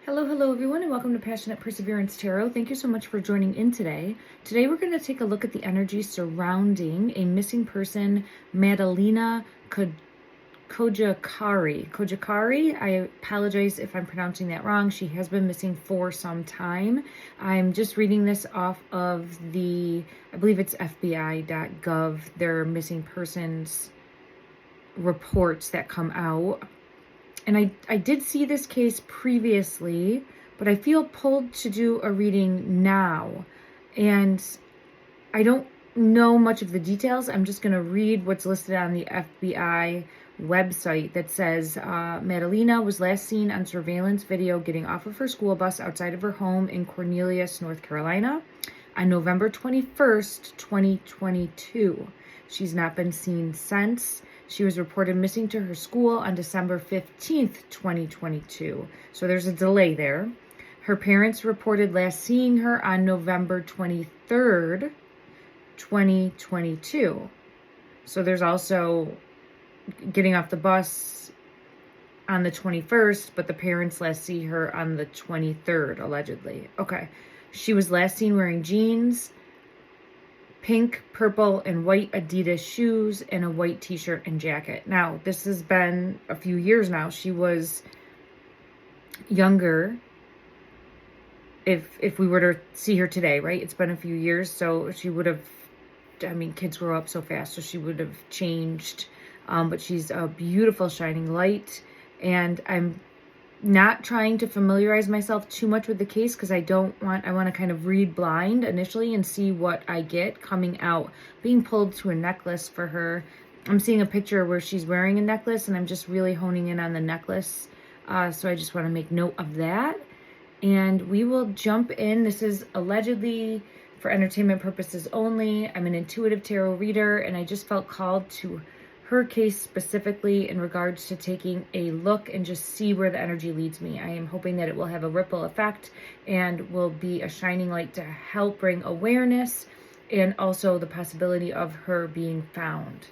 Hello everyone, and welcome to Passionate Perseverance Tarot. Thank you so much for joining in today. Today we're going to take a look at the energy surrounding a missing person, Madalina Cojocari. Cojocari, I apologize if I'm pronouncing that wrong. She has been missing for some time. I'm just reading this off of I believe it's FBI.gov, their missing persons reports that come out. And I did see this case previously, but I feel pulled to do a reading now. And I don't know much of the details. I'm just going to read what's listed on the FBI website that says Madalina was last seen on surveillance video getting off of her school bus outside of her home in Cornelius, North Carolina on November 21st, 2022. She's not been seen since. She was reported missing to her school on December 15th, 2022. So there's a delay there. Her parents reported last seeing her on November 23rd, 2022. So there's also getting off the bus on the 21st, but the parents last see her on the 23rd, allegedly. Okay. She was last seen wearing jeans, pink, purple, and white Adidas shoes, and a white t-shirt and jacket. Now, this has been a few years now. She was younger if we were to see her today, right? It's been a few years, so she would have, kids grow up so fast, so she would have changed. But she's a beautiful shining light, and I'm not trying to familiarize myself too much with the case because I want to kind of read blind initially and see what I get coming out. Being pulled to a necklace for her. I'm seeing a picture where she's wearing a necklace, and I'm just really honing in on the necklace. So I just want to make note of that. And we will jump in. This is allegedly for entertainment purposes only. I'm an intuitive tarot reader, and I just felt called to her case specifically in regards to taking a look and just see where the energy leads me. I am hoping that it will have a ripple effect and will be a shining light to help bring awareness and also the possibility of her being found.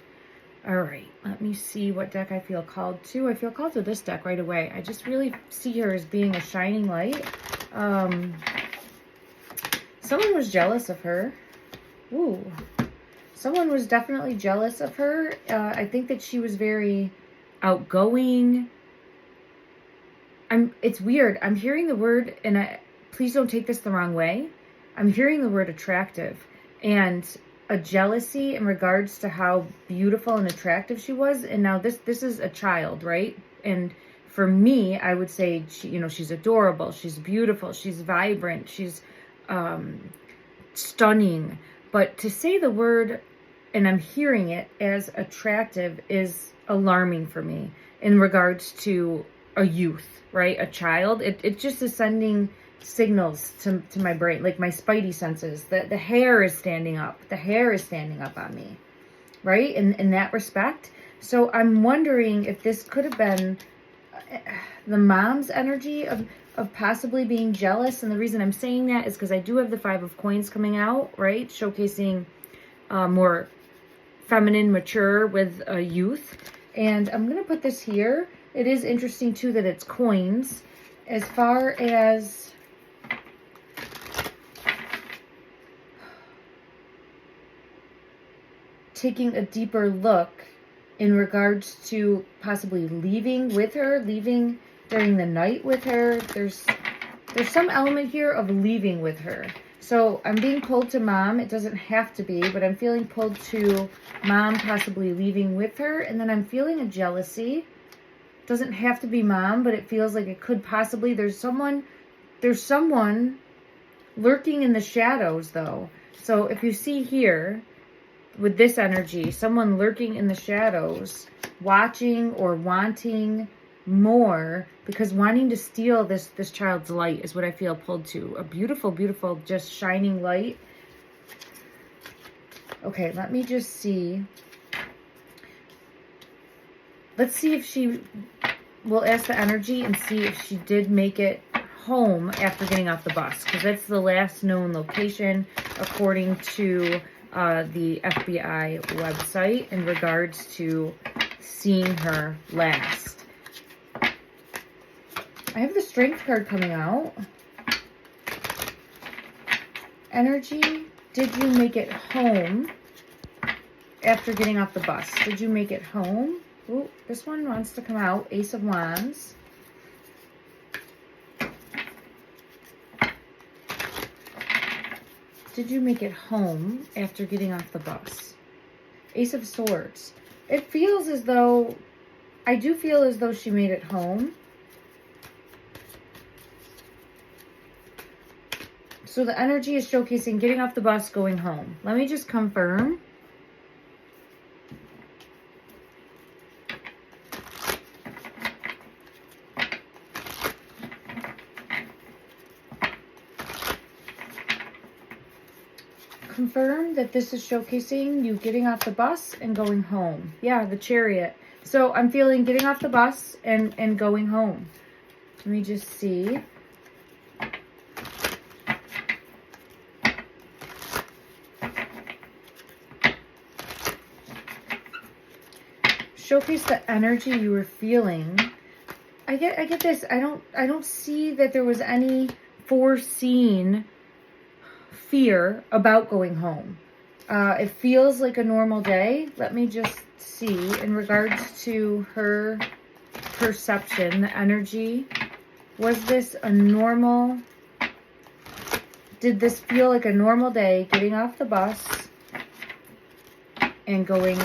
All right, let me see what deck I feel called to. I feel called to this deck right away. I just really see her as being a shining light. Someone was jealous of her. Ooh. Someone was definitely jealous of her. I think that she was very outgoing. It's weird. I'm hearing the word, and please don't take this the wrong way. I'm hearing the word attractive and a jealousy in regards to how beautiful and attractive she was. And now this is a child, right? And for me, I would say she's adorable, she's beautiful, she's vibrant, she's stunning. But to say the word, and I'm hearing it as attractive, is alarming for me in regards to a youth, right? A child. It just is sending signals to my brain, like my spidey senses. The hair is standing up. The hair is standing up on me, right? In that respect. So I'm wondering if this could have been the mom's energy of possibly being jealous. And the reason I'm saying that is because I do have the 5 of Coins coming out, right? Showcasing more feminine, mature with youth. And I'm going to put this here. It is interesting, too, that it's coins. As far as taking a deeper look in regards to possibly leaving with her, leaving during the night with her. There's some element here of leaving with her. So I'm being pulled to mom. It doesn't have to be, but I'm feeling pulled to mom possibly leaving with her. And then I'm feeling a jealousy. It doesn't have to be mom, but it feels like it could possibly. There's someone lurking in the shadows, though. So if you see here, with this energy, someone lurking in the shadows, watching or wanting more, because wanting to steal this child's light is what I feel pulled to. A beautiful, beautiful, just shining light. Okay, let me just see. Let's see if we'll ask the energy and see if she did make it home after getting off the bus, because that's the last known location according to the FBI website in regards to seeing her last. I have the Strength card coming out. Energy, did you make it home after getting off the bus? Did you make it home? Ooh, this one wants to come out. Ace of Wands. Did you make it home after getting off the bus? Ace of Swords. It feels as though, I do feel as though she made it home. So the energy is showcasing getting off the bus, going home. Let me just confirm. Confirm that this is showcasing you getting off the bus and going home. Yeah, the Chariot. So I'm feeling getting off the bus and going home. Let me just see. Showcase the energy you were feeling. I get this. I don't see that there was any foreseen fear about going home. It feels like a normal day. Let me just see in regards to her perception, the energy. Was this a normal? Did this feel like a normal day getting off the bus and going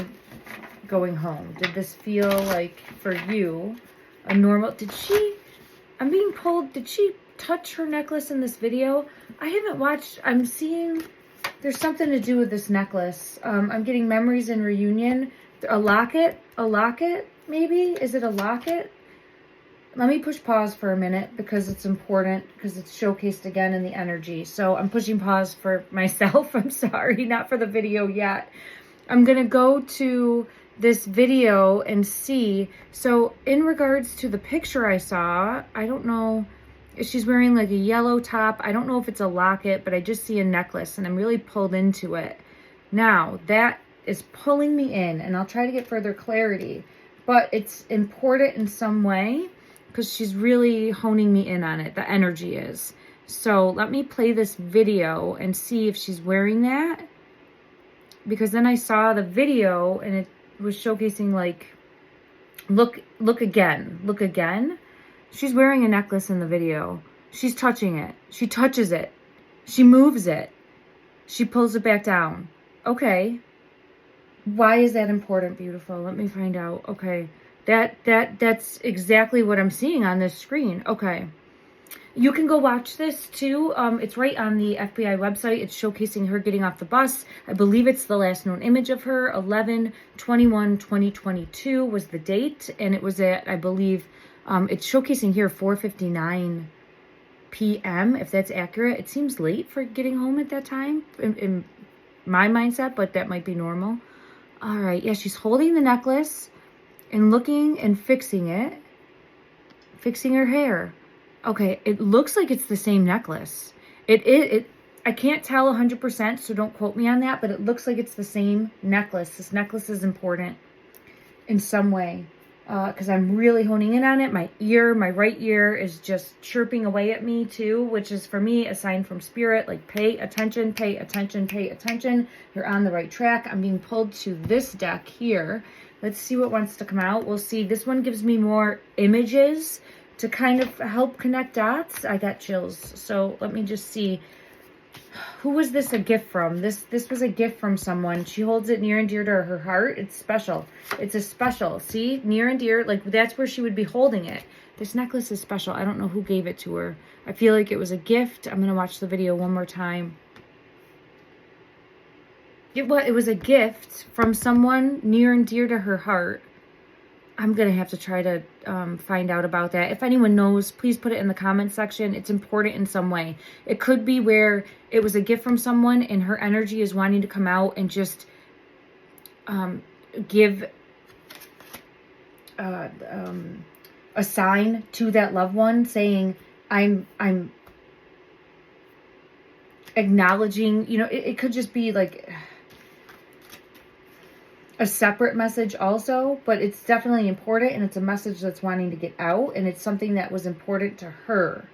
home? Did this feel like for you a normal? I'm being pulled, did she touch her necklace in this video? I haven't watched. I'm seeing there's something to do with this necklace. I'm getting memories and reunion. A locket maybe? Is it a locket? Let me push pause for a minute because it's important, because it's showcased again in the energy. So I'm pushing pause for myself. I'm sorry, not for the video yet. I'm going to go to this video and see. So in regards to the picture I saw, I don't know, she's wearing like a yellow top. I don't know if it's a locket, but I just see a necklace and I'm really pulled into it. Now that is pulling me in, and I'll try to get further clarity, but it's important in some way because she's really honing me in on it. The energy is. So let me play this video and see if she's wearing that, because then I saw the video and it was showcasing like, look again. She's wearing a necklace in the video. She's touching it. She touches it. She moves it. She pulls it back down. Okay. Why is that important, beautiful? Let me find out. Okay. That's exactly what I'm seeing on this screen. Okay. You can go watch this too. It's right on the FBI website. It's showcasing her getting off the bus. I believe it's the last known image of her. 11/21/2022 was the date. And it was at, I believe, it's showcasing here 4:59 p.m. if that's accurate. It seems late for getting home at that time in my mindset, but that might be normal. All right. Yeah, she's holding the necklace and looking and fixing it. Fixing her hair. Okay, it looks like it's the same necklace. I can't tell 100%, so don't quote me on that, but it looks like it's the same necklace. This necklace is important in some way because I'm really honing in on it. My right ear is just chirping away at me too, which is for me a sign from spirit, like pay attention, pay attention, pay attention. You're on the right track. I'm being pulled to this deck here. Let's see what wants to come out. We'll see. This one gives me more images to kind of help connect dots. I got chills. So let me just see. Who was this a gift from? This was a gift from someone. She holds it near and dear to her heart. It's special. It's a special. See? Near and dear. Like, that's where she would be holding it. This necklace is special. I don't know who gave it to her. I feel like it was a gift. I'm going to watch the video one more time. It was a gift from someone near and dear to her heart. I'm going to have to try to find out about that. If anyone knows, please put it in the comment section. It's important in some way. It could be where it was a gift from someone and her energy is wanting to come out and just give a sign to that loved one saying, I'm acknowledging, you know, it could just be like, a separate message also, but it's definitely important, and it's a message that's wanting to get out, and it's something that was important to her.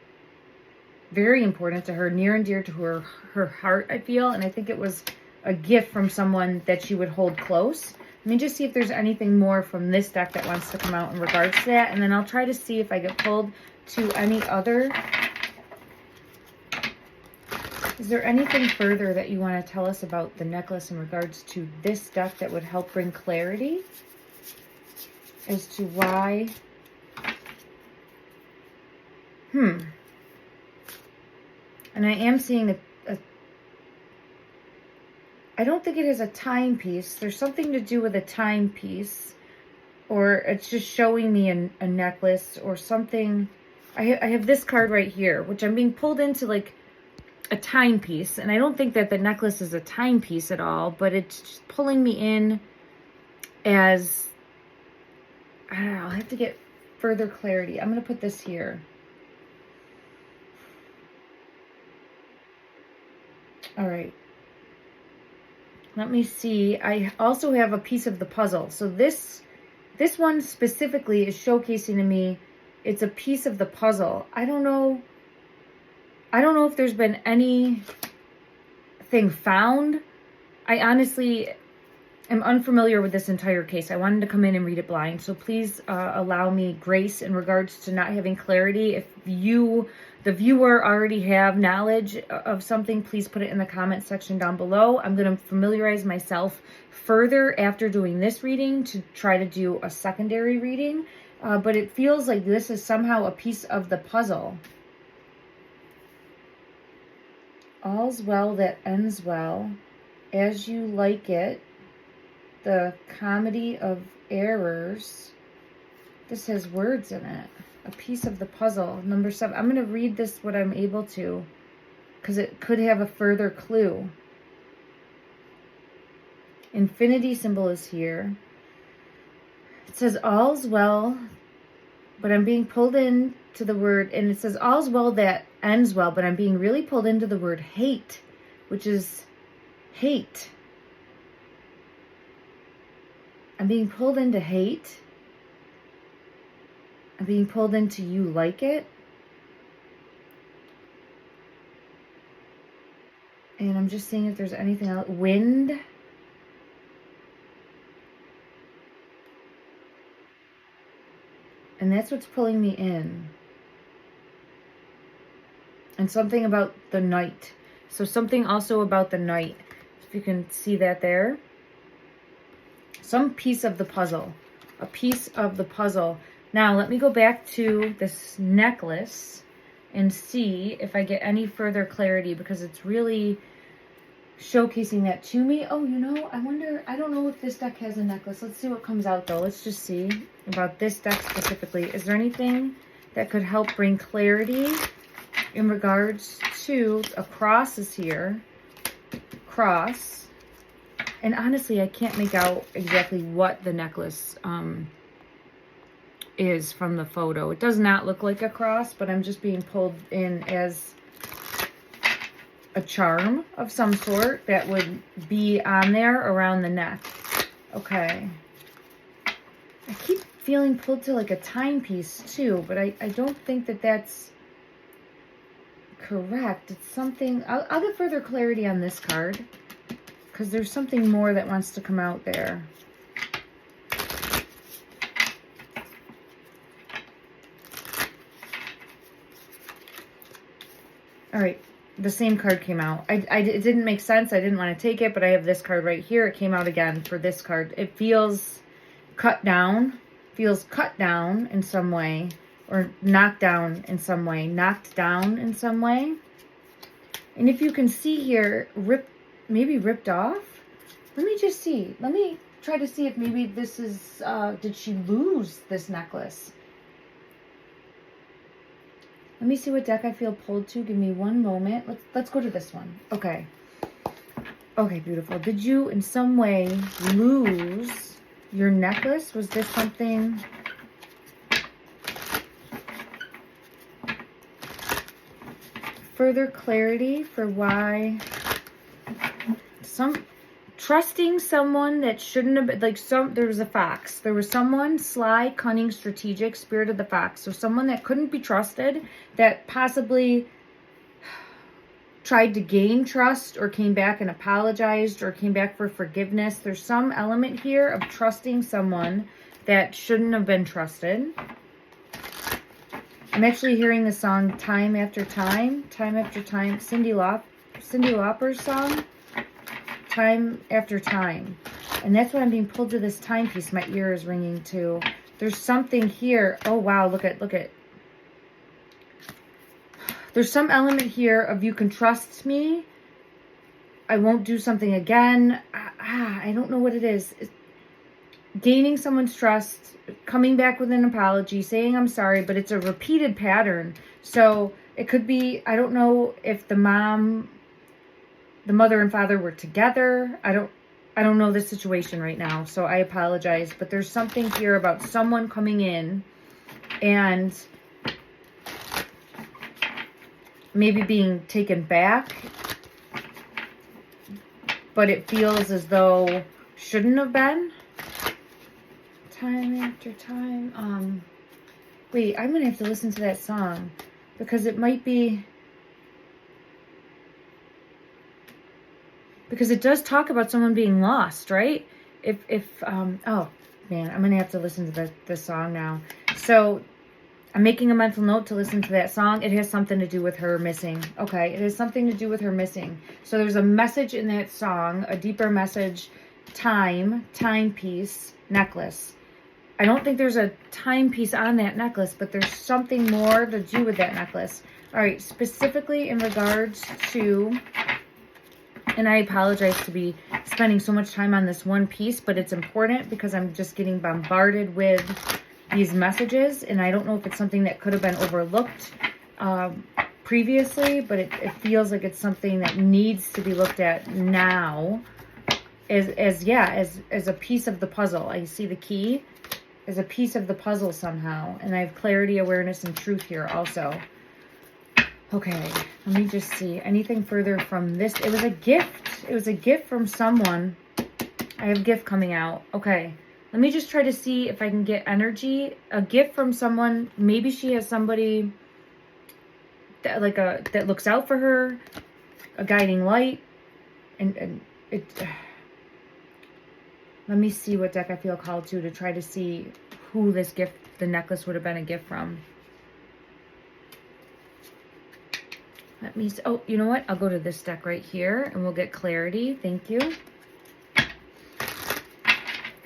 Very important to her, near and dear to her heart, I feel. And I think it was a gift from someone that she would hold close. Let me just see if there's anything more from this deck that wants to come out in regards to that. And then I'll try to see if I get pulled to any other. Is there anything further that you want to tell us about the necklace in regards to this deck that would help bring clarity as to why? And I am seeing I don't think it is a timepiece. There's something to do with a timepiece, or it's just showing me a necklace or something. I have this card right here, which I'm being pulled into like a timepiece, and I don't think that the necklace is a timepiece at all, but it's just pulling me in as, I don't know, I'll have to get further clarity. I'm going to put this here. All right. Let me see. I also have a piece of the puzzle. So this one specifically is showcasing to me it's a piece of the puzzle. I don't know if there's been anything found. I honestly am unfamiliar with this entire case. I wanted to come in and read it blind. So please allow me grace in regards to not having clarity. If you, the viewer, already have knowledge of something, please put it in the comment section down below. I'm going to familiarize myself further after doing this reading to try to do a secondary reading. But it feels like this is somehow a piece of the puzzle. All's well that ends well, as you like it. The comedy of errors. This has words in it. A piece of the puzzle. Number 7. I'm going to read this what I'm able to, because it could have a further clue. Infinity symbol is here. It says all's well, but I'm being pulled into the word, and it says all's well that ends well, but I'm being really pulled into the word hate, which is hate. I'm being pulled into hate. I'm being pulled into you like it. And I'm just seeing if there's anything else. Wind. And that's what's pulling me in. And something about the night. So something also about the night. If you can see that there. Some piece of the puzzle. A piece of the puzzle. Now, let me go back to this necklace and see if I get any further clarity, because it's really showcasing that to me. Oh, you know, I wonder, I don't know if this deck has a necklace. Let's see what comes out, though. Let's just see about this deck specifically. Is there anything that could help bring clarity in regards to a cross is here? Cross. And honestly, I can't make out exactly what the necklace is from the photo. It does not look like a cross, but I'm just being pulled in as a charm of some sort that would be on there around the neck. Okay. I keep feeling pulled to like a timepiece too, but I don't think that that's correct. It's something, I'll get further clarity on this card, because there's something more that wants to come out there. All right, the same card came out. It didn't make sense. I didn't want to take it, but I have this card right here. It came out again for this card. It feels cut down in some way, or knocked down in some way, knocked down in some way. And if you can see here, maybe ripped off. Let me just see. Let me try to see if maybe this is, did she lose this necklace? Let me see what deck I feel pulled to. Give me one moment. Let's go to this one. Okay. Okay, beautiful. Did you in some way lose your necklace? Was this something? Further clarity for why some trusting someone that shouldn't have been, like there was a fox. There was someone sly, cunning, strategic, spirit of the fox. So someone that couldn't be trusted, that possibly tried to gain trust or came back and apologized or came back for forgiveness. There's some element here of trusting someone that shouldn't have been trusted. I'm actually hearing the song Time After Time, Time After Time, Cyndi Lauper's song, Time After Time. And that's when I'm being pulled to this timepiece. My ear is ringing too. There's something here. Oh, wow. Look at. There's some element here of you can trust me. I won't do something again. I don't know what it is. Gaining someone's trust, coming back with an apology, saying I'm sorry, but it's a repeated pattern. So it could be, I don't know if the mother and father were together. I don't know the situation right now, so I apologize. But there's something here about someone coming in and maybe being taken back, but it feels as though shouldn't have been. Time after time. Wait, I'm gonna have to listen to that song because it might be, because it does talk about someone being lost, right? Oh man, I'm gonna have to listen to the song now. So I'm making a mental note to listen to that song. It has something to do with her missing. Okay, it has something to do with her missing. So there's a message in that song, a deeper message. Timepiece, necklace. I don't think there's a timepiece on that necklace, but there's something more to do with that necklace. All right, specifically in regards to, and I apologize to be spending so much time on this one piece, but it's important because I'm just getting bombarded with these messages, and I don't know if it's something that could have been overlooked previously, but it feels like it's something that needs to be looked at now as a piece of the puzzle. I see the key as a piece of the puzzle somehow, and I have clarity, awareness, and truth here also. Okay, let me just see anything further from this. It was a gift. It was a gift from someone. I have a gift coming out. Okay. Let me just try to see if I can get energy. A gift from someone. Maybe she has somebody that that looks out for her, a guiding light, and it. Let me see what deck I feel called to try to see who this gift, the necklace, would have been a gift from. Let me. Oh, you know what? I'll go to this deck right here, and we'll get clarity. Thank you.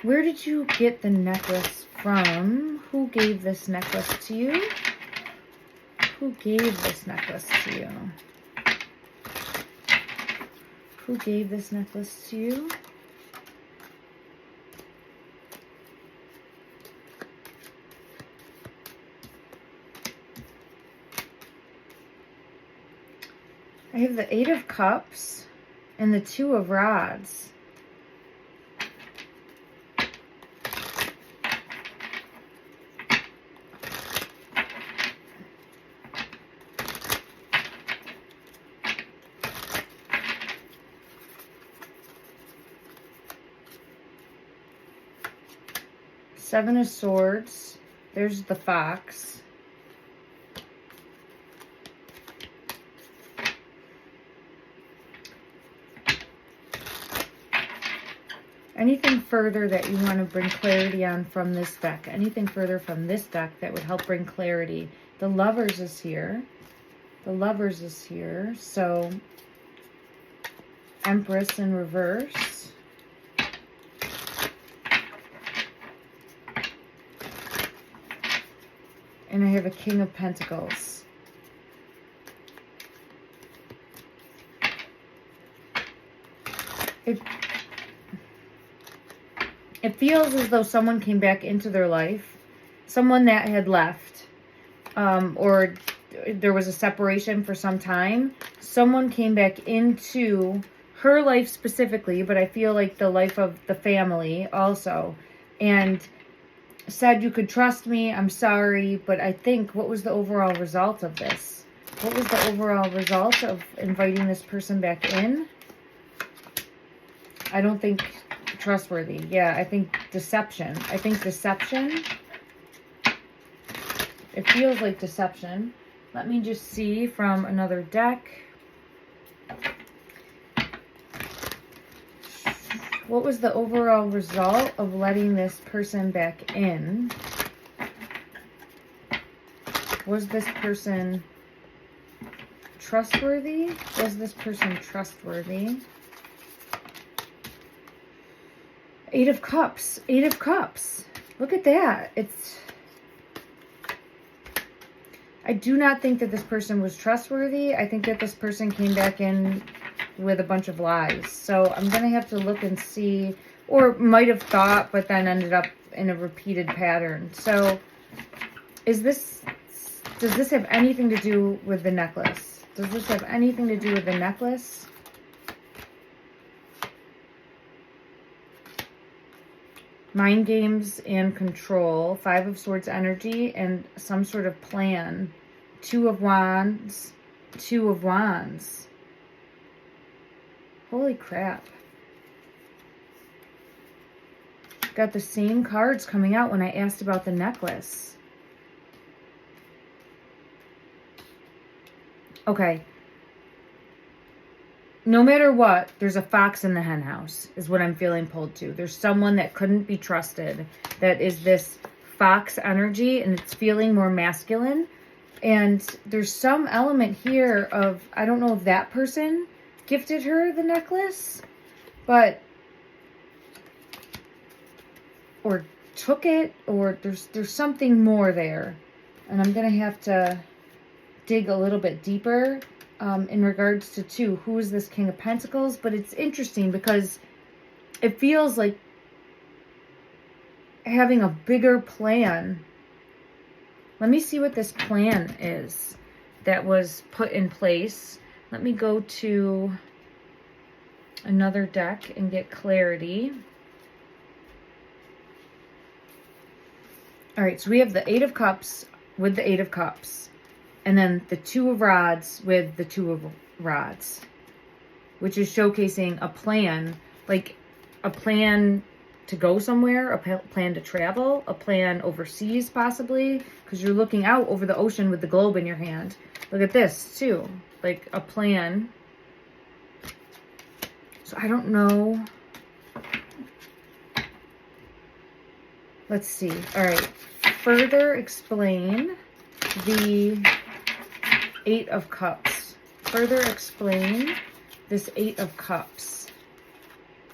Where did you get the necklace from? Who gave this necklace to you? Who gave this necklace to you? Who gave this necklace to you? I have the 8 of Cups and the 2 of Rods. Seven of Swords. There's the Fox. Anything further that you want to bring clarity on from this deck? Anything further from this deck that would help bring clarity? The Lovers is here. The Lovers is here. So, Empress in reverse. And I have a King of Pentacles. It feels as though someone came back into their life, someone that had left, or there was a separation for some time. Someone came back into her life specifically, but I feel like the life of the family also, and said, you could trust me, I'm sorry. But I think, what was the overall result of this? What was the overall result of inviting this person back in? I don't think trustworthy. Yeah, I think deception. I think deception. It feels like deception. Let me just see from another deck. What was the overall result of letting this person back in? Was this person trustworthy? Was this person trustworthy? Eight of Cups. Eight of Cups. Look at that. I do not think that this person was trustworthy. I think that this person came back in with a bunch of lies. So I'm going to have to look and see, or might have thought, but then ended up in a repeated pattern. So does this have anything to do with the necklace? Does this have anything to do with the necklace? Mind games and control. Five of Swords energy and some sort of plan. Two of Wands. Two of Wands. Holy crap. Got the same cards coming out when I asked about the necklace. Okay. No matter what, there's a fox in the hen house, is what I'm feeling pulled to. There's someone that couldn't be trusted, that is this fox energy, and it's feeling more masculine. And there's some element here of, I don't know if that person gifted her the necklace, but, or took it, or there's something more there. And I'm going to have to dig a little bit deeper in regards to, two, who is this King of Pentacles? But it's interesting because it feels like having a bigger plan. Let me see what this plan is that was put in place. Let me go to another deck and get clarity. All right, so we have the Eight of Cups with the Eight of Cups. And then the Two of Rods with the Two of Rods, which is showcasing a plan, like a plan to go somewhere, a plan to travel, a plan overseas possibly, because you're looking out over the ocean with the globe in your hand. Look at this too, like a plan. So I don't know. Let's see. All right. Further explain the Eight of Cups. Further explain this Eight of Cups.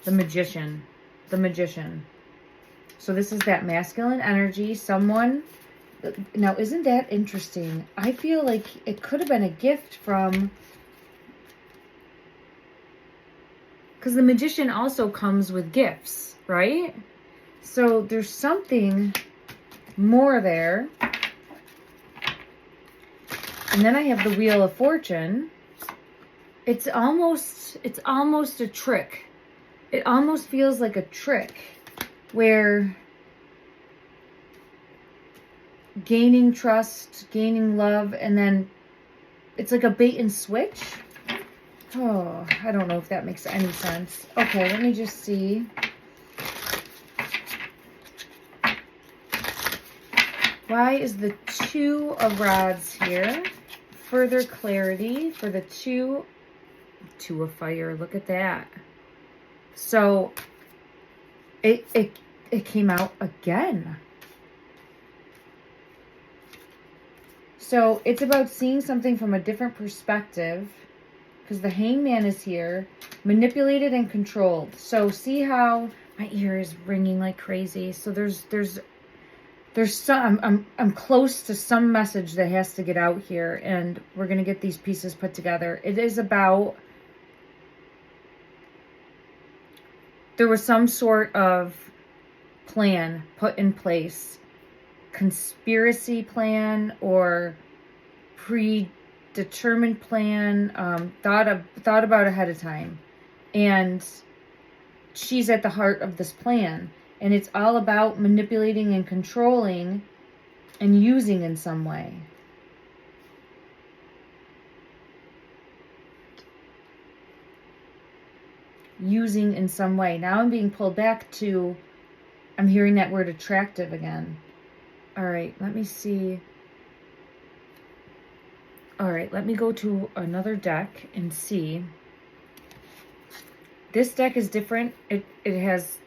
The Magician. The Magician. So this is that masculine energy. Someone. Now, isn't that interesting? I feel like it could have been a gift from... Because the Magician also comes with gifts, right? So there's something more there. And then I have the Wheel of Fortune. It's almost a trick. It almost feels like a trick where gaining trust, gaining love, and then it's like a bait and switch. Oh, I don't know if that makes any sense. Okay, let me just see. Why is the Two of Rods here? Further clarity for the Two of Fire. Look at that. So it came out again. So it's about seeing something from a different perspective, because the Hangman is here, manipulated and controlled. So see how my ear is ringing like crazy. So there's some, I'm close to some message that has to get out here, and we're going to get these pieces put together. It is about, there was some sort of plan put in place, conspiracy plan or predetermined plan, thought about ahead of time. And she's at the heart of this plan. And it's all about manipulating and controlling and using in some way. using in some way. Now I'm being pulled back to, I'm hearing that word attractive again. All right, let me see. All right, let me go to another deck and see. This deck is different. It has,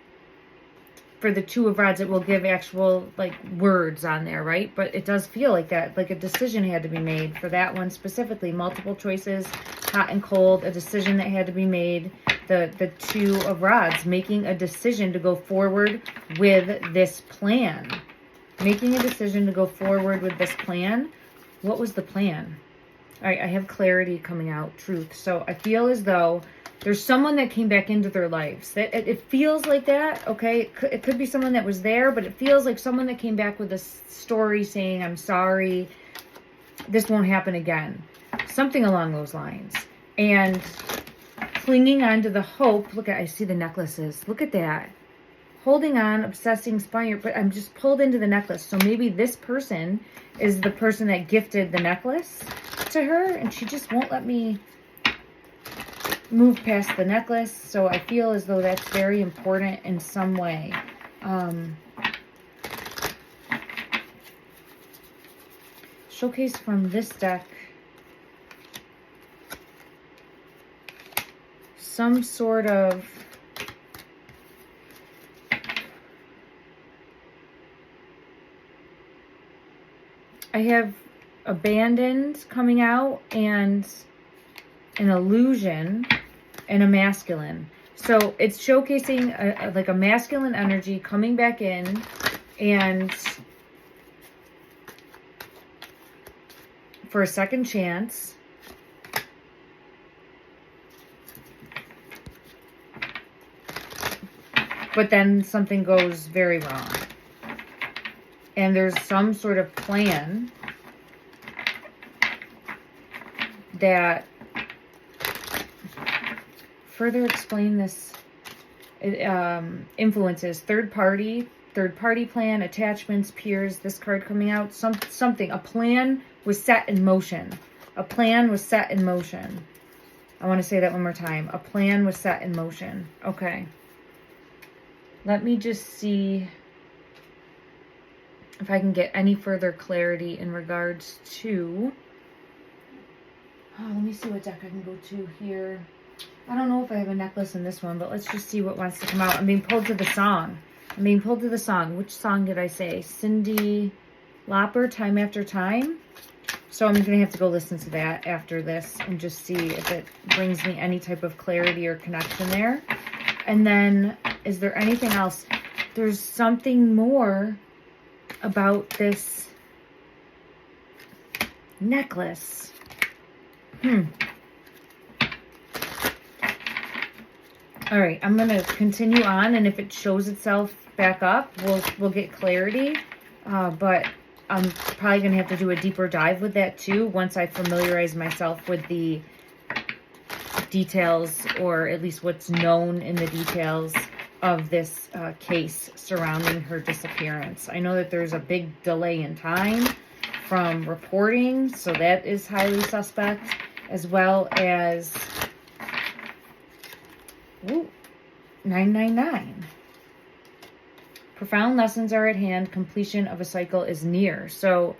for the Two of Rods, it will give actual like words on there, right? But it does feel like that, like a decision had to be made for that one specifically. Multiple choices, hot and cold, a decision that had to be made. The Two of Rods, making a decision to go forward with this plan. Making a decision to go forward with this plan. What was the plan? All right, I have clarity coming out, truth. So I feel as though there's someone that came back into their lives. It feels like that, okay? It could be someone that was there, but it feels like someone that came back with a story saying, I'm sorry, this won't happen again. Something along those lines. And clinging on to the hope. Look, I see the necklaces. Look at that. Holding on, obsessing, spying, but I'm just pulled into the necklace. So maybe this person is the person that gifted the necklace to her, and she just won't let me move past the necklace. So I feel as though that's very important in some way. Showcase from this deck some sort of I have abandoned coming out and an illusion and a masculine. So it's showcasing like a masculine energy coming back in, and for a second chance. But then something goes very wrong. And there's some sort of plan that further explain this. It influences third party plan, attachments, peers. This card coming out, something. A plan was set in motion. A plan was set in motion. I want to say that one more time. A plan was set in motion. Okay. Let me just see if I can get any further clarity in regards to... let me see what deck I can go to here. I don't know if I have a necklace in this one, but let's just see what wants to come out. I'm being pulled to the song. I'm being pulled to the song. Which song did I say? Cyndi Lauper, Time After Time. So I'm going to have to go listen to that after this and just see if it brings me any type of clarity or connection there. And then, is there anything else? There's something more about this necklace. All right, I'm going to continue on, and if it shows itself back up, we'll get clarity. But I'm probably going to have to do a deeper dive with that too once I familiarize myself with the details, or at least what's known in the details of this case surrounding her disappearance. I know that there's a big delay in time from reporting, so that is highly suspect, as well as 999. Profound lessons are at hand. Completion of a cycle is near. So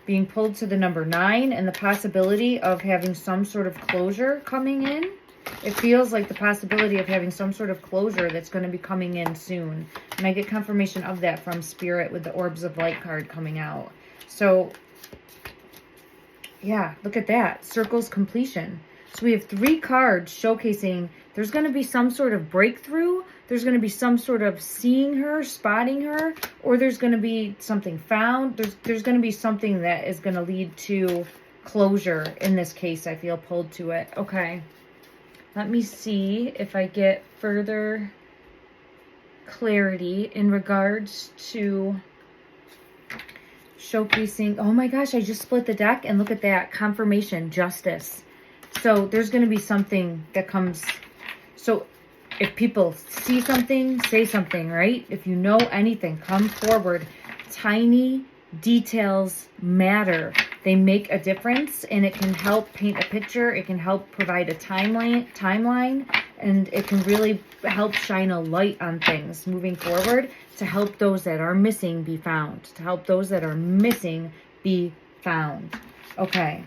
being pulled to the number 9 and the possibility of having some sort of closure coming in. It feels like the possibility of having some sort of closure that's going to be coming in soon. And I get confirmation of that from Spirit with the Orbs of Light card coming out. So, yeah, look at that. Circles completion. So we have 3 cards showcasing there's going to be some sort of breakthrough. There's going to be some sort of seeing her, spotting her, or there's going to be something found. There's going to be something that is going to lead to closure in this case. I feel pulled to it. Okay. Let me see if I get further clarity in regards to showcasing. Oh my gosh, I just split the deck and look at that. Confirmation, justice. So there's going to be something that comes. So if people see something, say something, right? If you know anything, come forward. Tiny details matter They make a difference, and it can help paint a picture. It can help provide a timeline, and it can really help shine a light on things moving forward to help those that are missing be found. To help those that are missing be found. Okay.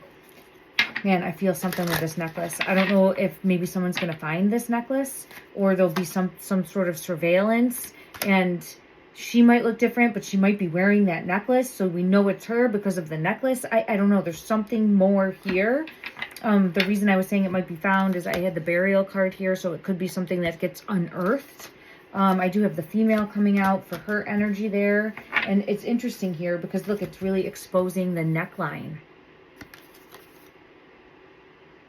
Man, I feel something with this necklace. I don't know if maybe someone's going to find this necklace, or there'll be some sort of surveillance, and she might look different, but she might be wearing that necklace, so we know it's her because of the necklace. I don't know. There's something more here. The reason I was saying it might be found is I had the burial card here, so it could be something that gets unearthed. I do have the female coming out for her energy there, and it's interesting here because, look, it's really exposing the neckline.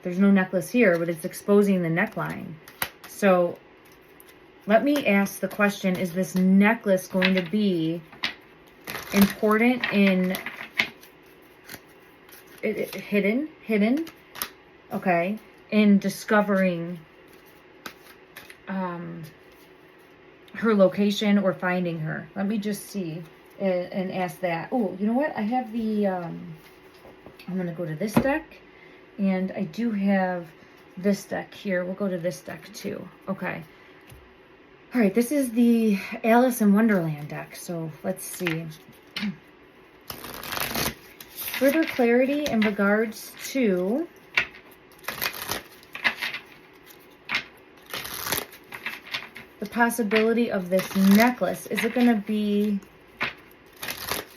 There's no necklace here, but it's exposing the neckline. So let me ask the question, is this necklace going to be important in hidden, okay, in discovering her location or finding her? Let me just see and ask that. Oh, you know what? I have the, I'm going to go to this deck, and I do have this deck here. We'll go to this deck too. Okay. All right, this is the Alice in Wonderland deck, so let's see. Further clarity in regards to the possibility of this necklace. Is it going to be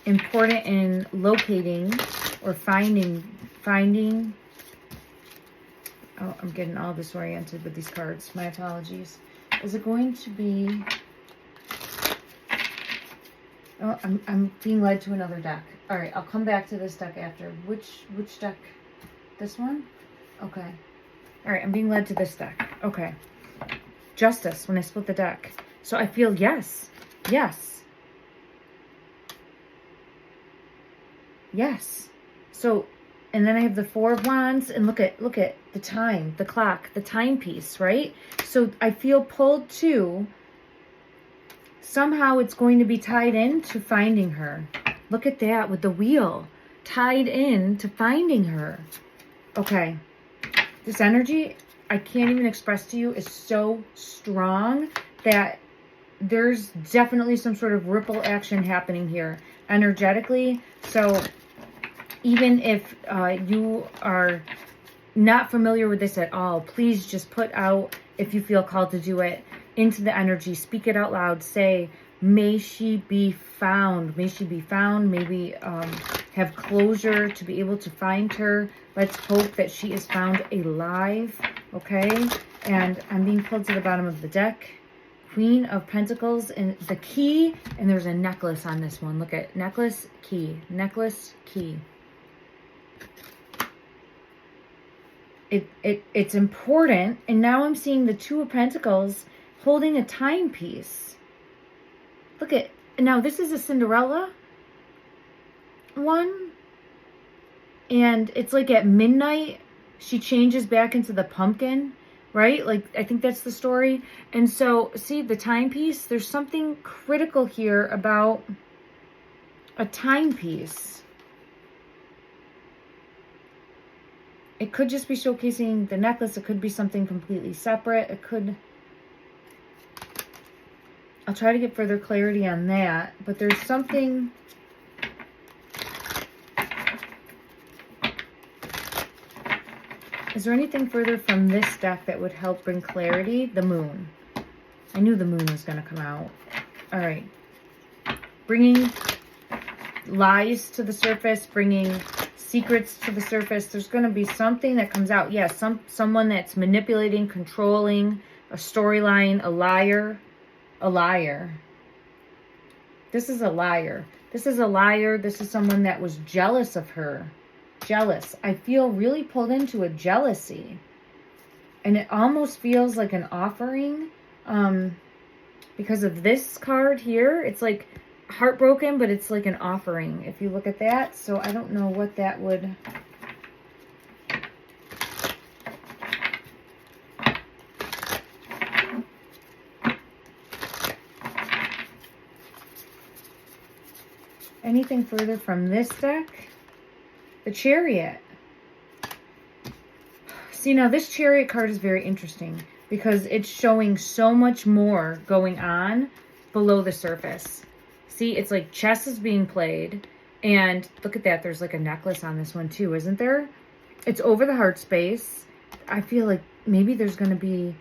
important in locating or finding? Oh, I'm getting all disoriented with these cards. My apologies. Is it going to be... Oh, I'm being led to another deck. All right, I'll come back to this deck after. Which deck? This one? Okay. All right, I'm being led to this deck. Okay. Justice, when I split the deck. So I feel yes. Yes. Yes. So, and then I have the Four of Wands, and look at the time, the clock, the timepiece, right? So I feel pulled to, somehow it's going to be tied in to finding her. Look at that with the wheel, tied in to finding her. Okay. This energy, I can't even express to you, is so strong that there's definitely some sort of ripple action happening here energetically. So even if you are not familiar with this at all, please just put out, if you feel called to do it, into the energy. Speak it out loud. Say, may she be found. May she be found. May we have closure to be able to find her. Let's hope that she is found alive. Okay? And I'm being pulled to the bottom of the deck. Queen of Pentacles and the key. And there's a necklace on this one. Look at necklace, key. Necklace, key. It's important. And now I'm seeing the Two of Pentacles holding a timepiece. Look at, now this is a Cinderella one. And it's like at midnight, she changes back into the pumpkin, right? Like, I think that's the story. And so, see the timepiece? There's something critical here about a timepiece. It could just be showcasing the necklace. It could be something completely separate. It could... I'll try to get further clarity on that. But there's something... Is there anything further from this deck that would help bring clarity? The moon. I knew the moon was going to come out. All right. Bringing lies to the surface, bringing secrets to the surface. There's going to be something that comes out. Yes, someone that's manipulating, controlling, a storyline, a liar. A liar. This is a liar. This is a liar. This is someone that was jealous of her. Jealous. I feel really pulled into a jealousy. And it almost feels like an offering. Because of this card here. It's like heartbroken, but it's like an offering. If you look at that. So I don't know what that would... Anything further from this deck? The Chariot. See, now this Chariot card is very interesting because it's showing so much more going on below the surface. See, it's like chess is being played. And look at that. There's like a necklace on this one too, isn't there? It's over the heart space. I feel like maybe there's going to be...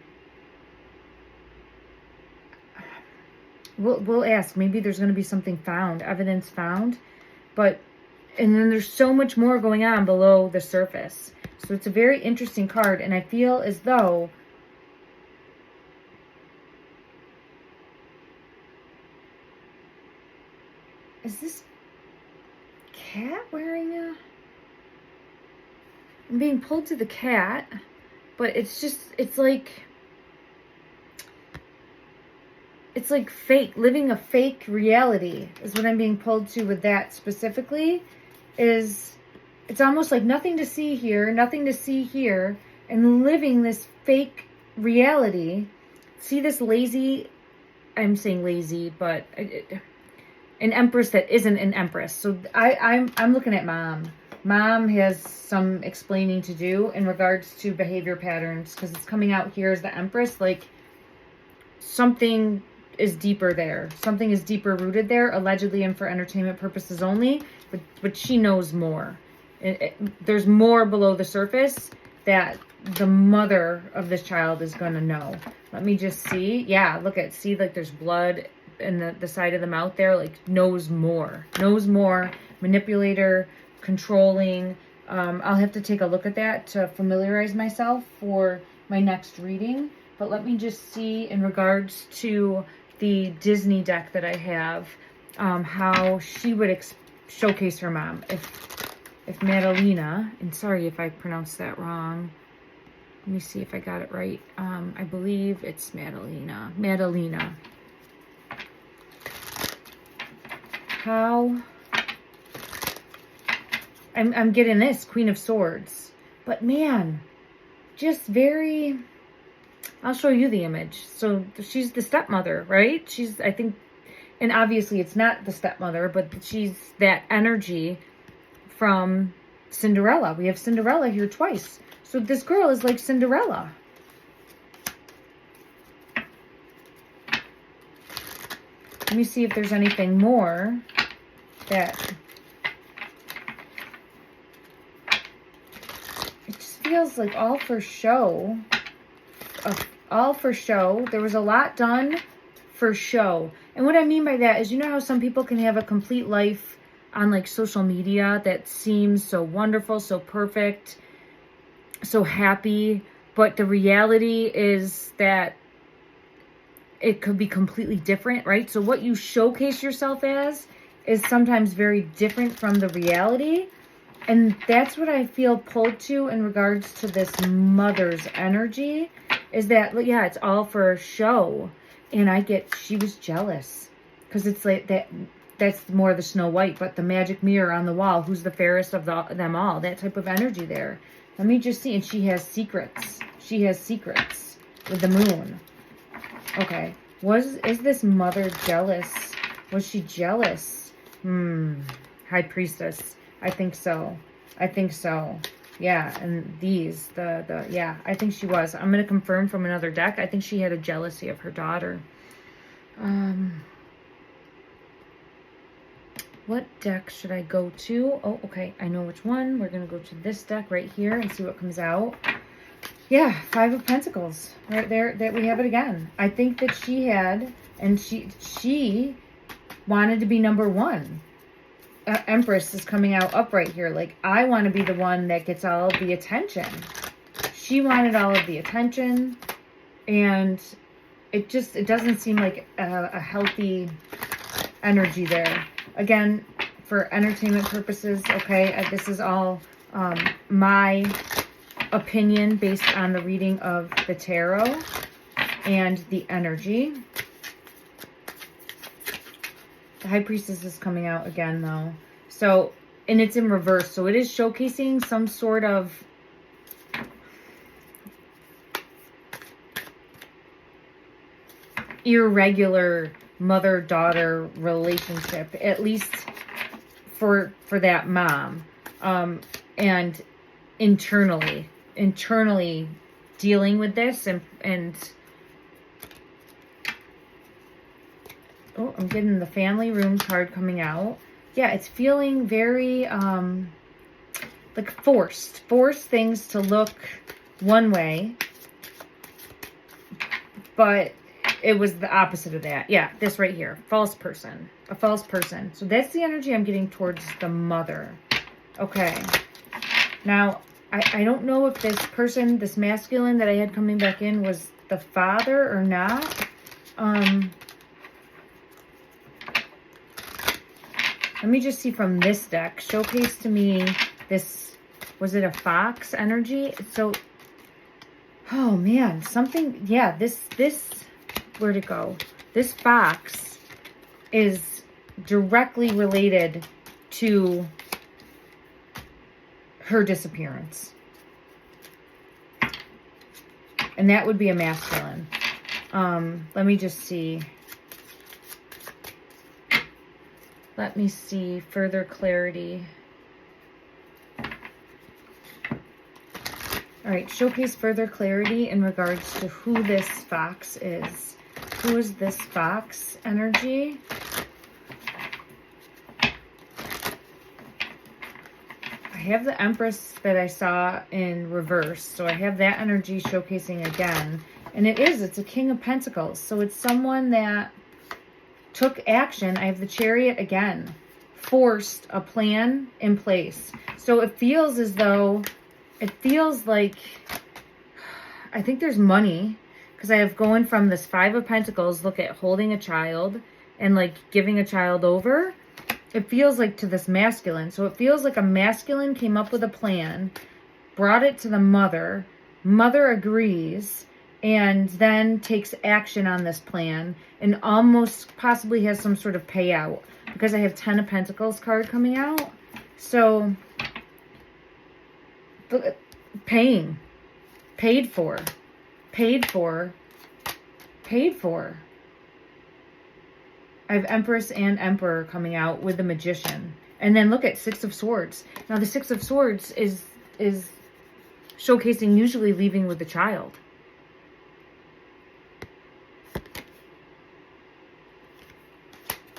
We'll ask. Maybe there's going to be something found, evidence found. But, and then there's so much more going on below the surface. So it's a very interesting card. And I feel as though... Is this cat wearing a... I'm being pulled to the cat, but it's just, it's like fake, living a fake reality is what I'm being pulled to with that specifically. Is it's almost like nothing to see here, nothing to see here, and living this fake reality. See this lazy, I'm saying lazy, but an empress that isn't an empress. So I'm looking at mom. Mom has some explaining to do in regards to behavior patterns, because it's coming out here as the Empress, like something is deeper there. Something is deeper rooted there, allegedly and for entertainment purposes only, but she knows more. There's more below the surface that the mother of this child is going to know. Let me just see. Yeah, look at, see, like there's blood in the side of the mouth there, like knows more, manipulator, controlling. I'll have to take a look at that to familiarize myself for my next reading. But let me just see in regards to the Disney deck that I have, how she would showcase her mom. If Madalina, and sorry if I pronounced that wrong. Let me see if I got it right. I believe it's Madalina. Madalina. How... I'm getting this, Queen of Swords. But man, just very... I'll show you the image. So she's the stepmother, right? She's, I think, and obviously it's not the stepmother, but she's that energy from Cinderella. We have Cinderella here twice. So this girl is like Cinderella. Let me see if there's anything more that... Feels like all for show. All for show. There was a lot done for show. And what I mean by that is, you know how some people can have a complete life on like social media that seems so wonderful, so perfect, so happy, but the reality is that it could be completely different, right? So what you showcase yourself as is sometimes very different from the reality. And that's what I feel pulled to in regards to this mother's energy, is that, yeah, it's all for show. And I get, she was jealous because it's like that's more the Snow White, but the magic mirror on the wall, who's the fairest of them all, that type of energy there. Let me just see. And she has secrets. She has secrets with the moon. Okay. Is this mother jealous? Was she jealous? High Priestess. I think so. I think so. Yeah, and these, yeah, I think she was. I'm going to confirm from another deck. I think she had a jealousy of her daughter. What deck should I go to? Oh, okay, I know which one. We're going to go to this deck right here and see what comes out. Yeah, Five of Pentacles. Right there, that we have it again. I think that she had, and she wanted to be number one. Empress is coming out upright here. Like, I want to be the one that gets all of the attention. She wanted all of the attention, and it doesn't seem like a healthy energy there. Again, for entertainment purposes, okay, this is all my opinion based on the reading of the tarot and the energy. The High Priestess is coming out again, though. So, and it's in reverse. So it is showcasing some sort of irregular mother-daughter relationship, at least for that mom. and internally dealing with this and oh, I'm getting the family room card coming out. Yeah, it's feeling very like force things to look one way, but it was the opposite of that. Yeah, this right here, false person, a false person. So that's the energy I'm getting towards the mother. Okay, now I don't know if this person, this masculine that I had coming back in, was the father or not. Let me just see from this deck. Showcase to me this, was it a fox energy? So, oh man, something, yeah, this, where'd it go? This fox is directly related to her disappearance. And that would be a masculine. Let me just see. Let me see further clarity. All right, showcase further clarity in regards to who this fox is. Who is this fox energy? I have the Empress that I saw in reverse. So I have that energy showcasing again. And it's a King of Pentacles. So it's someone that took action. I have the Chariot again. Forced a plan in place. So it feels as though, it feels like, I think there's money. Because I have going from this Five of Pentacles, look at holding a child and like giving a child over. It feels like to this masculine. So it feels like a masculine came up with a plan, brought it to the mother. Mother agrees and then takes action on this plan and almost possibly has some sort of payout. Because I have 10 of Pentacles card coming out. So, paying. Paid for. Paid for. Paid for. I have Empress and Emperor coming out with the Magician. And then look at Six of Swords. Now the Six of Swords is showcasing usually leaving with the child.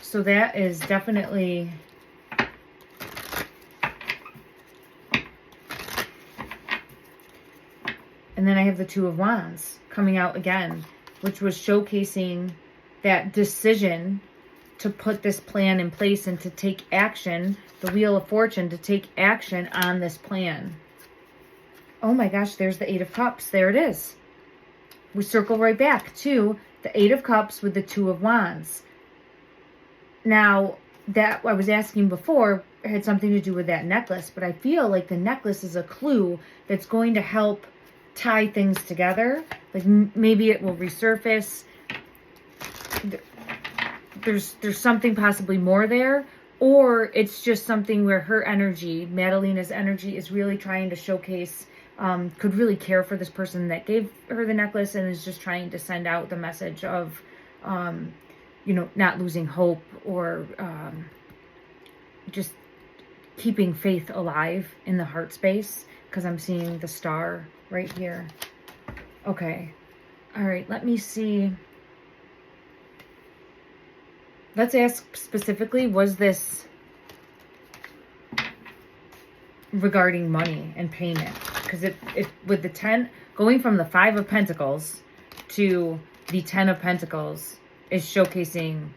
So that is definitely... And then I have the Two of Wands coming out again, which was showcasing that decision to put this plan in place and to take action, the Wheel of Fortune, to take action on this plan. Oh my gosh, there's the Eight of Cups. There it is. We circle right back to the Eight of Cups with the Two of Wands. Now, that I was asking before had something to do with that necklace, but I feel like the necklace is a clue that's going to help tie things together. Like maybe it will resurface. There's something possibly more there, or it's just something where her energy, Madalina's energy, is really trying to showcase, could really care for this person that gave her the necklace and is just trying to send out the message of, you know, not losing hope or just keeping faith alive in the heart space, because I'm seeing the star right here. Okay. All right, let me see. Let's ask specifically, was this regarding money and payment? Because it with the 10, going from the Five of Pentacles to the 10 of Pentacles is showcasing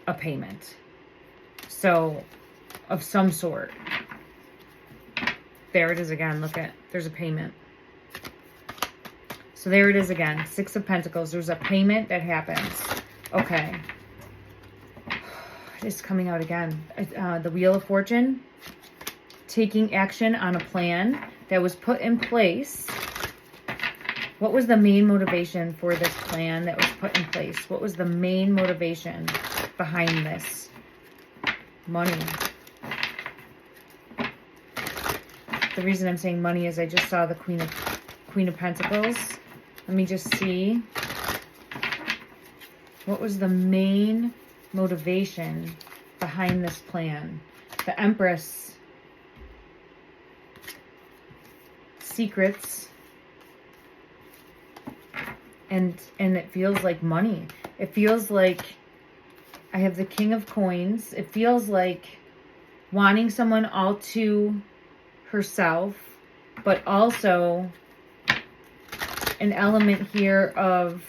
a payment. So, of some sort. There it is again. Look at, there's a payment. So there it is again. Six of Pentacles. There's a payment that happens. Okay. It's coming out again. The Wheel of Fortune. Taking action on a plan that was put in place. What was the main motivation for this plan that was put in place? What was the main motivation behind this? Money. The reason I'm saying money is I just saw the Queen of Pentacles. Let me just see. What was the main motivation behind this plan? The Empress secrets. And it feels like money. It feels like I have the King of Coins. It feels like wanting someone all to herself, but also an element here of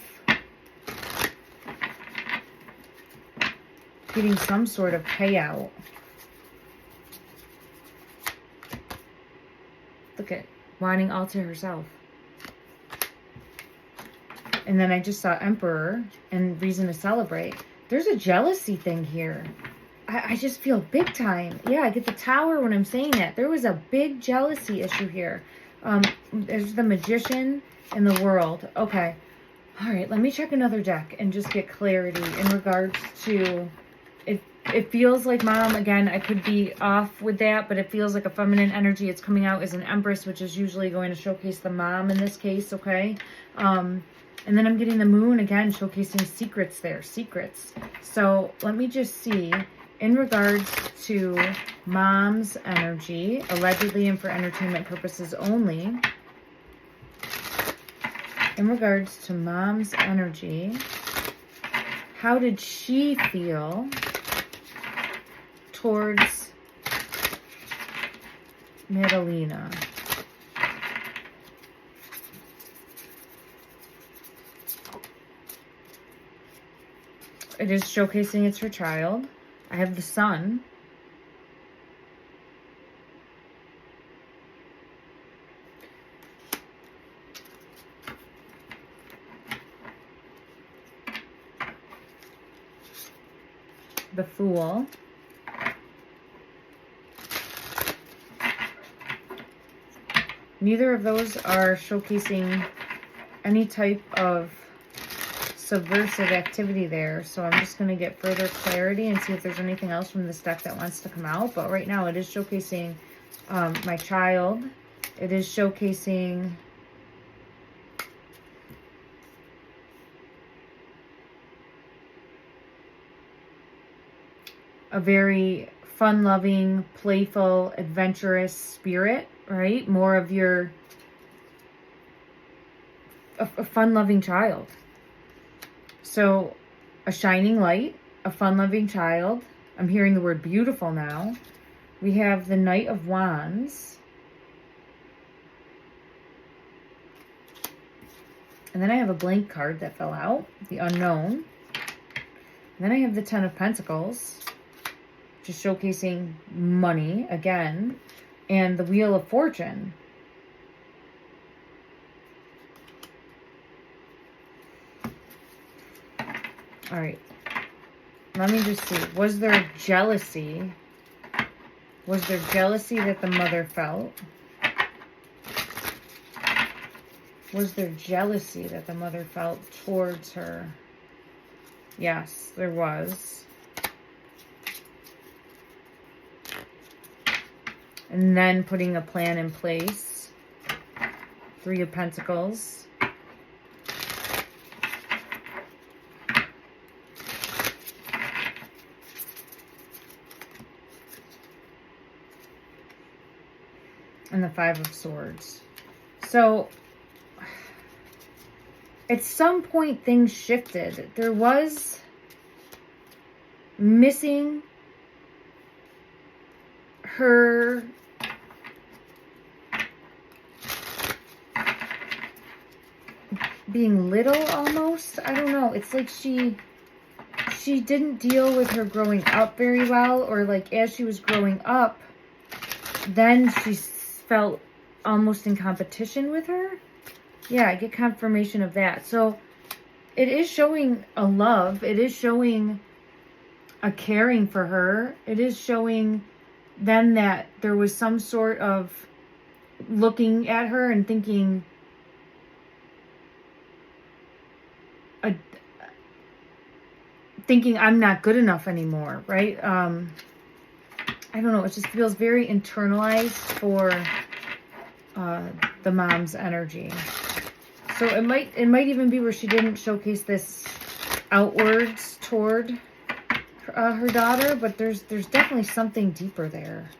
getting some sort of payout. Look at wanting all to herself. And then I just saw Emperor and reason to celebrate. There's a jealousy thing here. I just feel big time. Yeah, I get the Tower when I'm saying that. There was a big jealousy issue here. There's the Magician and the World. Okay. All right, let me check another deck and just get clarity in regards to... It feels like Mom, again, I could be off with that, but it feels like a feminine energy. It's coming out as an Empress, which is usually going to showcase the mom in this case, okay? And then I'm getting the Moon, again, showcasing secrets there, secrets. So let me just see, in regards to Mom's energy, allegedly and for entertainment purposes only, in regards to Mom's energy, how did she feel towards Madalina? It is showcasing it's her child. I have the Sun. The Fool. Neither of those are showcasing any type of subversive activity there. So I'm just going to get further clarity and see if there's anything else from this deck that wants to come out. But right now it is showcasing my child. It is showcasing a very fun-loving, playful, adventurous spirit, right? More of your a fun-loving child. So a shining light, a fun-loving child. I'm hearing the word beautiful now. We have the Knight of Wands. And then I have a blank card that fell out, the Unknown. And then I have the Ten of Pentacles, just showcasing money again, and the Wheel of Fortune. All right, let me just see. Was there jealousy? Was there jealousy that the mother felt? Was there jealousy that the mother felt towards her? Yes, there was. And then putting a plan in place. Three of Pentacles. And the Five of Swords. So, at some point things shifted. There was missing her being little almost. I don't know. It's like she didn't deal with her growing up very well, or like as she was growing up, then she felt almost in competition with her. Yeah, I get confirmation of that. So it is showing a love. It is showing a caring for her. It is showing then that there was some sort of looking at her and thinking, I'm not good enough anymore, right? I don't know. It just feels very internalized for the mom's energy. So it might even be where she didn't showcase this outwards toward her daughter, but there's definitely something deeper there.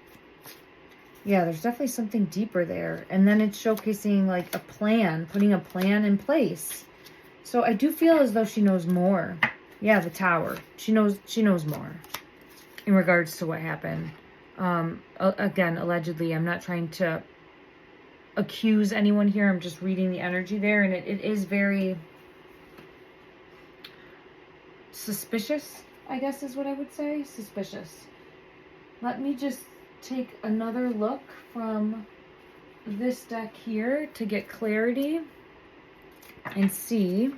Yeah, there's definitely something deeper there. And then it's showcasing like a plan, putting a plan in place. So I do feel as though she knows more. Yeah, the Tower. She knows more in regards to what happened. Again, allegedly, I'm not trying to accuse anyone here. I'm just reading the energy there, and it is very suspicious, I guess is what I would say. Suspicious. Let me just take another look from this deck here to get clarity and see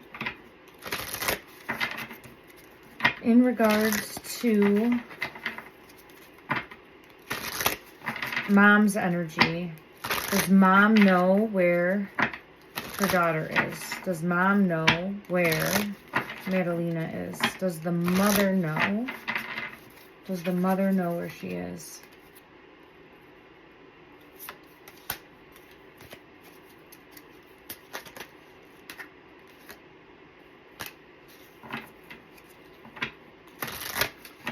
in regards to mom's energy. Does mom know where her daughter is? Does mom know where Madalina is? Does the mother know? Does the mother know where she is?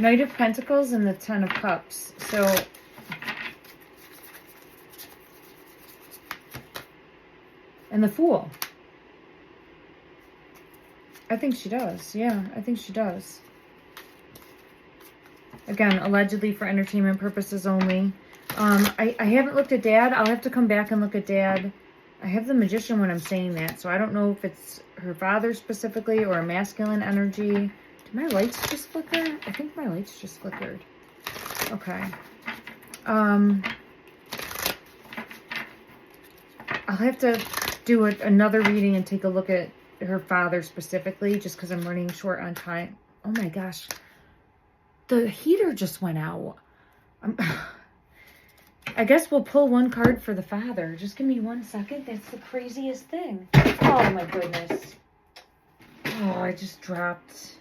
Knight of Pentacles and the Ten of Cups. So and the Fool. I think she does. Yeah, I think she does. Again, allegedly for entertainment purposes only. I haven't looked at Dad. I'll have to come back and look at Dad. I have the Magician when I'm saying that, so I don't know if it's her father specifically or a masculine energy. Did my lights just flicker? I think my lights just flickered. Okay. I'll have to do another reading and take a look at her father specifically, just because I'm running short on time. Oh my gosh. The heater just went out. I guess we'll pull one card for the father. Just give me 1 second. That's the craziest thing. Oh my goodness. Oh, I just dropped.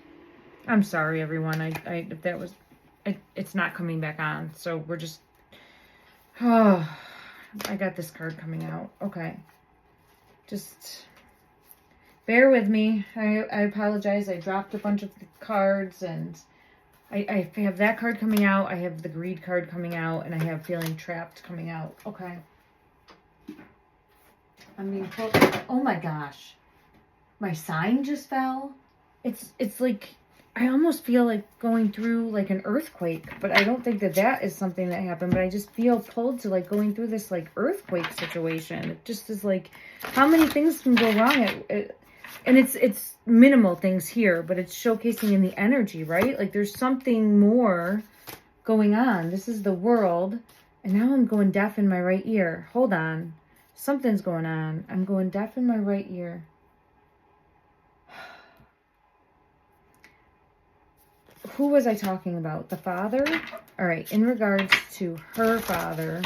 I'm sorry, everyone. If that was, it's not coming back on. So we're just, oh, I got this card coming out. Okay. Just bear with me. I apologize. I dropped a bunch of cards, and I have that card coming out. I have the greed card coming out, and I have feeling trapped coming out. Okay. I'm being pulled. Oh my gosh. My sign just fell. It's like, I almost feel like going through like an earthquake, but I don't think that is something that happened, but I just feel pulled to like going through this like earthquake situation. It just is like, how many things can go wrong? And it's minimal things here, but it's showcasing in the energy, right? Like there's something more going on. This is the World, and now I'm going deaf in my right ear. Hold on. Something's going on. I'm going deaf in my right ear. Who was I talking about? The father? All right, in regards to her father,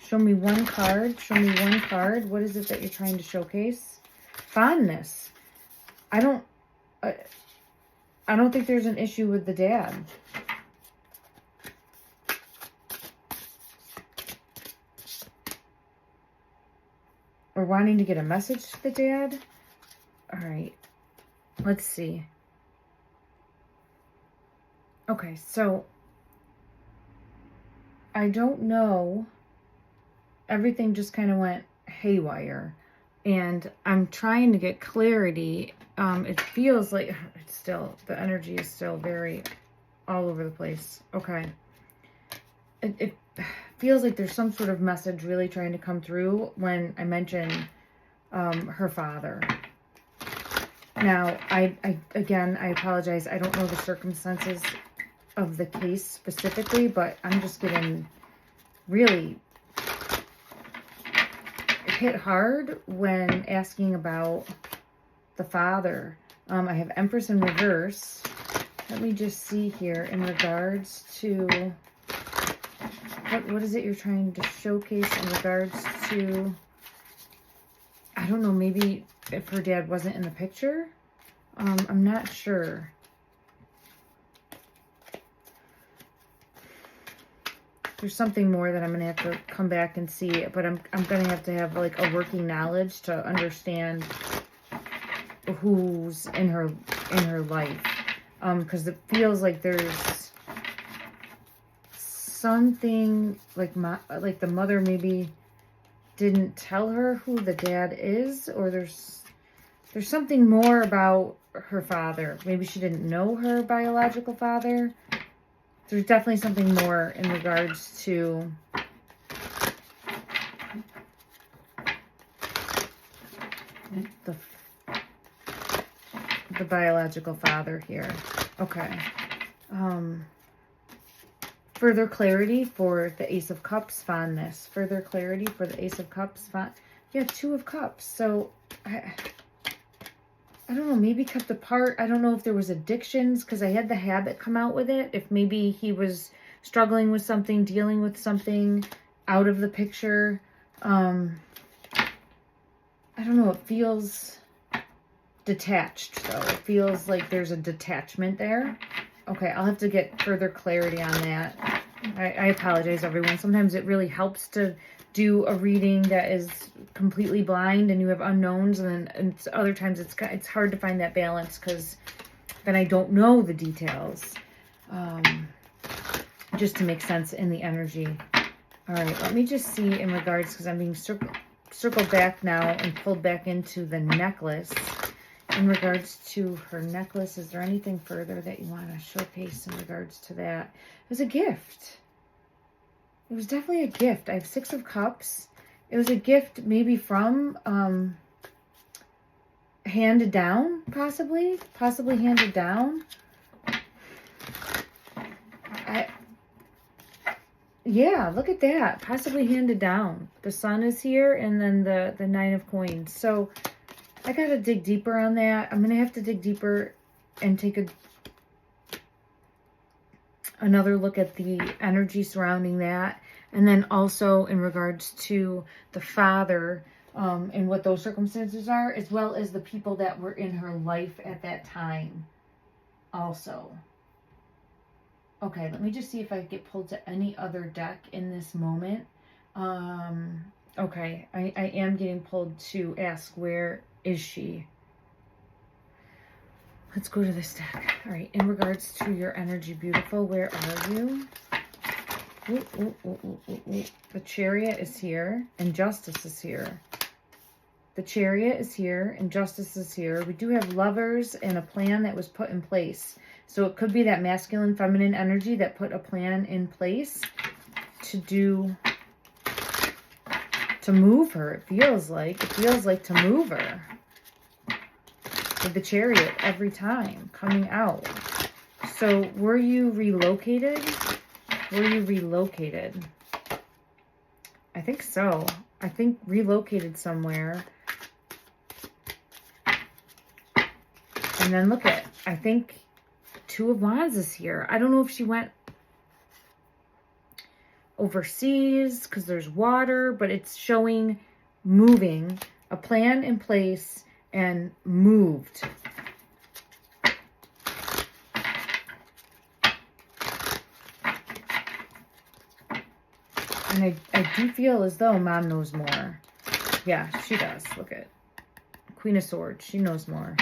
show me one card. Show me one card. What is it that you're trying to showcase? Fondness. I don't think there's an issue with the dad. Or wanting to get a message to the dad. All right, let's see. Okay, so I don't know. Everything just kind of went haywire, and I'm trying to get clarity. It feels like it's still, the energy is still very all over the place. Okay. It feels like there's some sort of message really trying to come through when I mention her father. Now, again, I apologize. I don't know the circumstances of the case specifically, but I'm just getting really hit hard when asking about the father. I have Empress in reverse. Let me just see here in regards to what is it you're trying to showcase in regards to, I don't know, maybe if her dad wasn't in the picture. I'm not sure. There's something more that I'm going to have to come back and see, but I'm going to have like a working knowledge to understand who's in her life. Because it feels like there's something like the mother maybe didn't tell her who the dad is, or there's something more about her father. Maybe she didn't know her biological father. There's definitely something more in regards to the biological father here. Okay. Further clarity for the Ace of Cups, fondness. Further clarity for the Ace of Cups. Yeah, Two of Cups. So, I don't know, maybe kept apart. I don't know if there was addictions, because I had the habit come out with it. If maybe he was struggling with something, dealing with something out of the picture. I don't know. It feels detached, though. It feels like there's a detachment there. Okay, I'll have to get further clarity on that. I apologize, everyone. Sometimes it really helps to do a reading that is completely blind and you have unknowns, and other times it's hard to find that balance, because then I don't know the details, just to make sense in the energy. All right, let me just see in regards, because I'm being circled back now and pulled back into the necklace. In regards to her necklace, is there anything further that you want to showcase in regards to that? It was a gift. It was definitely a gift. I have Six of Cups. It was a gift maybe from handed down, possibly handed down. Yeah, look at that. Possibly handed down. The Sun is here, and then the Nine of Coins. So I got to dig deeper on that. I'm going to have to dig deeper and take another look at the energy surrounding that. And then also in regards to the father and what those circumstances are, as well as the people that were in her life at that time also. Okay, let me just see if I get pulled to any other deck in this moment. Okay, I am getting pulled to ask, where is she? Let's go to this deck. All right, in regards to your energy, beautiful, where are you? Ooh, ooh, ooh, ooh, ooh, ooh. The Chariot is here, and Justice is here. The Chariot is here, and Justice is here. We do have Lovers and a plan that was put in place. So it could be that masculine, feminine energy that put a plan in place to move her. It feels like to move her. With the Chariot every time coming out. So were you relocated? Were you relocated? I think so. I think relocated somewhere. And then look at, I think Two of Wands is here. I don't know if she went overseas because there's water, but it's showing moving, a plan in place, and moved. And I do feel as though Mom knows more. Yeah, she does. Look at Queen of Swords. She knows more.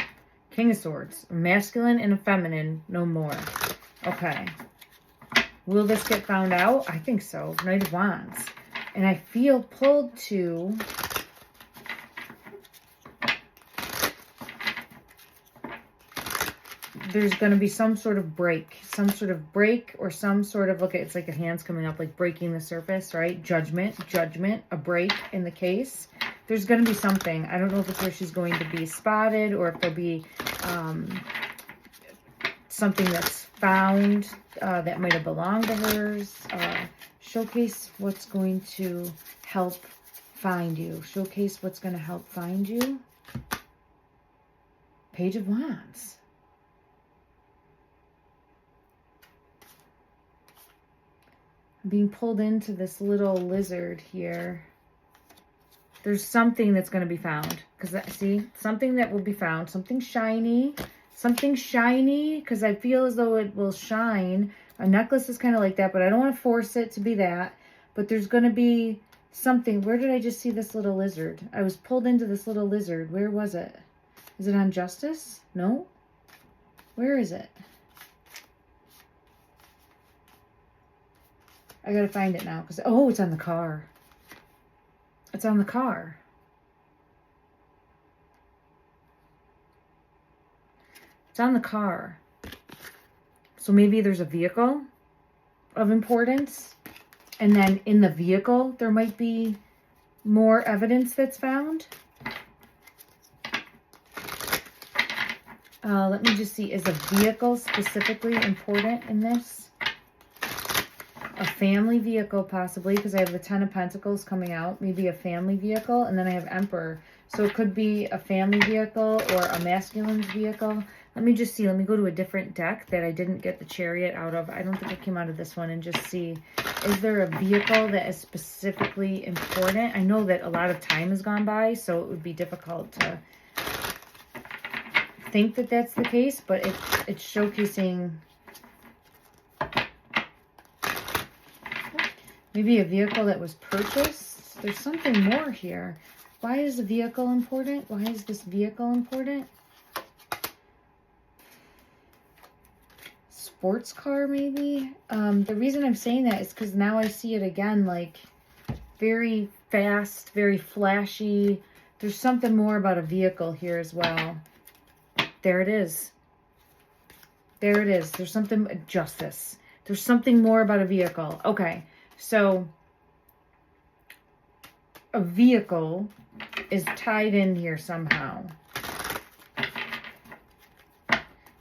King of Swords. A masculine and a feminine know more. Okay. Will this get found out? I think so. Knight of Wands. And I feel pulled to... there's going to be some sort of break. Some sort of break or some sort of... look, it's like a hand's coming up, like breaking the surface, right? Judgment. A break in the case. There's going to be something. I don't know if it's where she's going to be spotted or if there'll be something that's found that might have belonged to hers. Showcase what's going to help find you. Showcase what's going to help find you. Page of Wands. I'm being pulled into this little lizard here. There's something that's going to be found. Because, see, something that will be found. Something shiny. Something shiny. Because I feel as though it will shine. A necklace is kind of like that. But I don't want to force it to be that. But there's going to be something. Where did I just see this little lizard? I was pulled into this little lizard. Where was it? Is it on Justice? No? Where is it? I gotta find it now. Because, oh, it's on the car. It's on the car. It's on the car. So maybe there's a vehicle of importance. And then in the vehicle, there might be more evidence that's found. Let me just see. Is a vehicle specifically important in this? A family vehicle possibly, because I have the Ten of Pentacles coming out. Maybe a family vehicle. And then I have Emperor. So it could be a family vehicle or a masculine's vehicle. Let me just see. Let me go to a different deck that I didn't get the Chariot out of. I don't think I came out of this one, and just see. Is there a vehicle that is specifically important? I know that a lot of time has gone by, so it would be difficult to think that that's the case, but it's showcasing maybe a vehicle that was purchased. There's something more here. Why is the vehicle important? Why is this vehicle important? Sports car, maybe? The reason I'm saying that is because now I see it again, like very fast, very flashy. There's something more about a vehicle here as well. There it is. There it is. There's something, justice. There's something more about a vehicle. Okay, so a vehicle is tied in here somehow.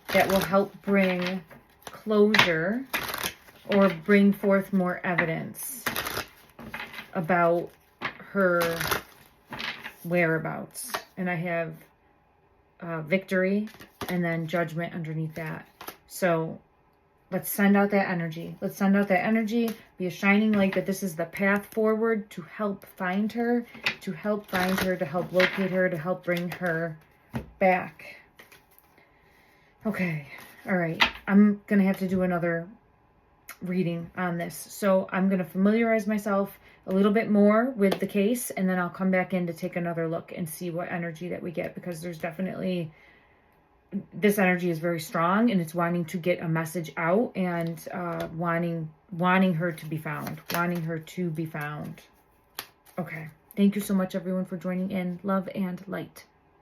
That will help bring closure or bring forth more evidence about her whereabouts. And I have victory and then judgment underneath that. So let's send out that energy. Let's send out that energy. Be a shining light that this is the path forward to help find her, to help find her, to help locate her, to help bring her back. Okay. All right. I'm going to have to do another reading on this. So I'm going to familiarize myself a little bit more with the case, and then I'll come back in to take another look and see what energy that we get, because there's definitely, this energy is very strong, and it's wanting to get a message out, and wanting her to be found, wanting her to be found. Okay. Thank you so much, everyone, for joining in. Love and light.